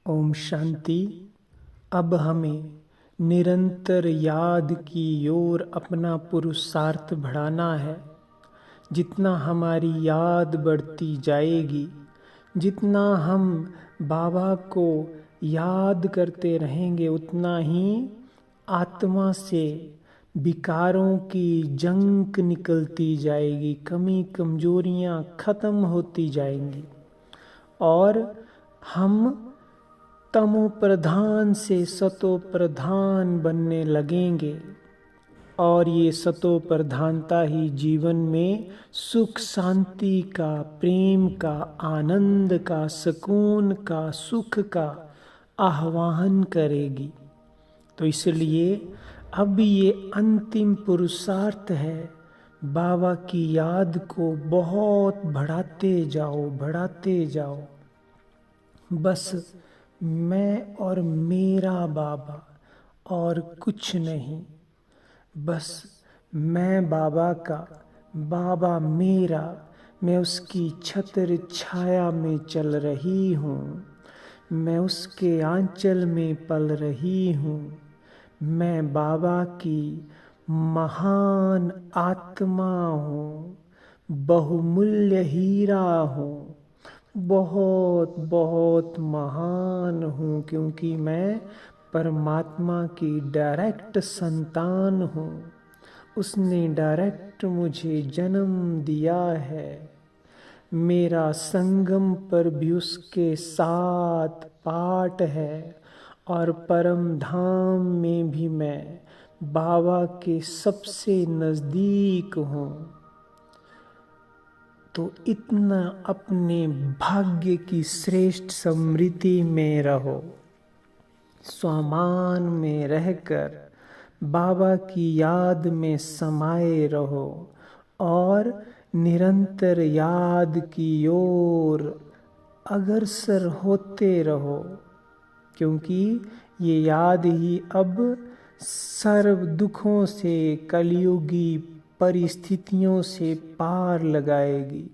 ओम शांति। अब हमें निरंतर याद की ओर अपना पुरुषार्थ बढ़ाना है। जितना हमारी याद बढ़ती जाएगी, जितना हम बाबा को याद करते रहेंगे, उतना ही आत्मा से विकारों की जंक निकलती जाएगी, कमी कमजोरियां खत्म होती जाएंगी और हम तमो प्रधान से सतो प्रधान बनने लगेंगे। और ये सतो प्रधानता ही जीवन में सुख शांति का, प्रेम का, आनंद का, सुकून का, सुख का आह्वान करेगी। तो इसलिए अब ये अंतिम पुरुषार्थ है, बाबा की याद को बहुत बढ़ाते जाओ, बढ़ाते जाओ। बस मैं और मेरा बाबा और कुछ नहीं। बस मैं बाबा का, बाबा मेरा, मैं उसकी छत्र छाया में चल रही हूँ, मैं उसके आंचल में पल रही हूँ। मैं बाबा की महान आत्मा हूँ, बहुमूल्य हीरा हूँ, बहुत बहुत महान हूँ, क्योंकि मैं परमात्मा की डायरेक्ट संतान हूँ। उसने डायरेक्ट मुझे जन्म दिया है। मेरा संगम पर भी उसके साथ पाठ है और परम धाम में भी मैं बाबा के सबसे नज़दीक हूँ। तो इतना अपने भाग्य की श्रेष्ठ समृद्धि में रहो, स्वामान में रहकर बाबा की याद में समाये रहो और निरंतर याद की ओर अग्रसर होते रहो, क्योंकि ये याद ही अब सर्व दुखों से, कलयुगी परिस्थितियों से पार लगाएगी।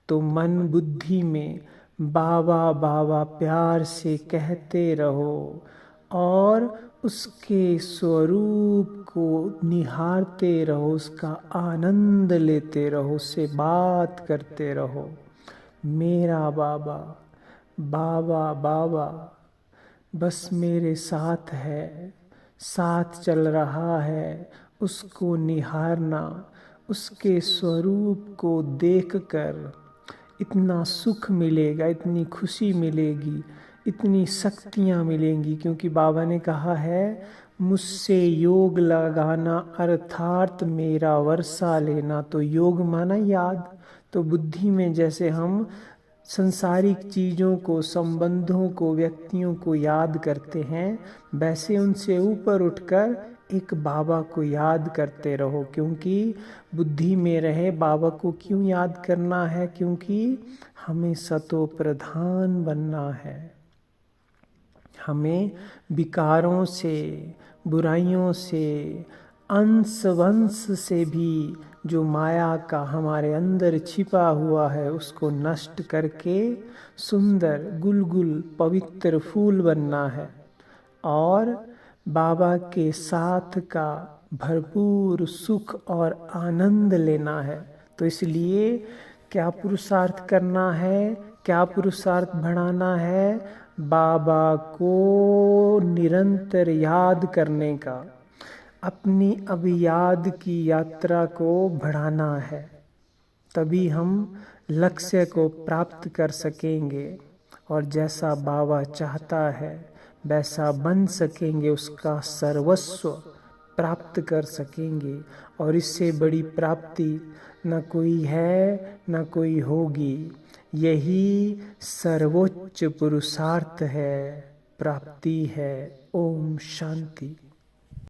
तो मन बुद्धि में बाबा बाबा प्यार से कहते रहो और उसके स्वरूप को निहारते रहो, उसका आनंद लेते रहो, उससे बात करते रहो। मेरा बाबा, बाबा बाबा बस मेरे साथ है, साथ चल रहा है। उसको निहारना, उसके स्वरूप को देखकर इतना सुख मिलेगा, इतनी खुशी मिलेगी, इतनी शक्तियाँ मिलेंगी। क्योंकि बाबा ने कहा है, मुझसे योग लगाना अर्थात मेरा वर्षा लेना। तो योग माना याद। तो बुद्धि में जैसे हम संसारिक चीज़ों को, संबंधों को, व्यक्तियों को याद करते हैं, वैसे उनसे ऊपर उठकर एक बाबा को याद करते रहो। क्योंकि बुद्धि में रहे बाबा को क्यों याद करना है? क्योंकि हमें सतो प्रधान बनना है। हमें विकारों से, बुराइयों से, अंश वंश से भी जो माया का हमारे अंदर छिपा हुआ है, उसको नष्ट करके सुंदर गुलगुल पवित्र फूल बनना है और बाबा के साथ का भरपूर सुख और आनंद लेना है। तो इसलिए क्या पुरुषार्थ करना है, क्या पुरुषार्थ बढ़ाना है? बाबा को निरंतर याद करने का, अपनी अब याद की यात्रा को बढ़ाना है। तभी हम लक्ष्य को प्राप्त कर सकेंगे और जैसा बाबा चाहता है वैसा बन सकेंगे, उसका सर्वस्व प्राप्त कर सकेंगे। और इससे बड़ी प्राप्ति न कोई है, न कोई होगी। यही सर्वोच्च पुरुषार्थ है, प्राप्ति है। ओम शांति।